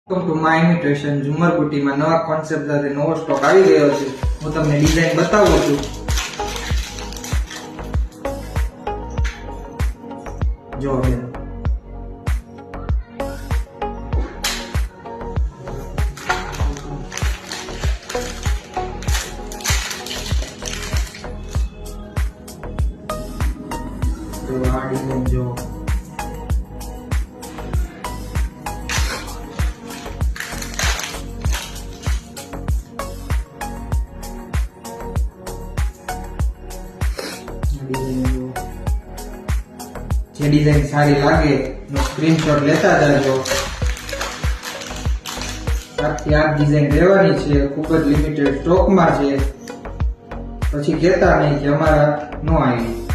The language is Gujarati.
વેલકમ ટુ માય ઇમિટેશન ઝુમર બુટીમાં નવા કોન્સેપ્ટ સાથે નવો સ્ટોક આવી ગયો છે. હું તમને ડિઝાઇન બતાવું છું. જો બેન, આ ડિઝાઇન જો જે ડિઝાઇન સારી લાગે નો સ્ક્રીનશોટ લેતા જાજો. આખી આ ડિઝાઇન રહેવાની છે, ખૂબ જ લિમિટેડ સ્ટોકમાં છે. પછી કહેતા નહીં કે અમારા નો આવી.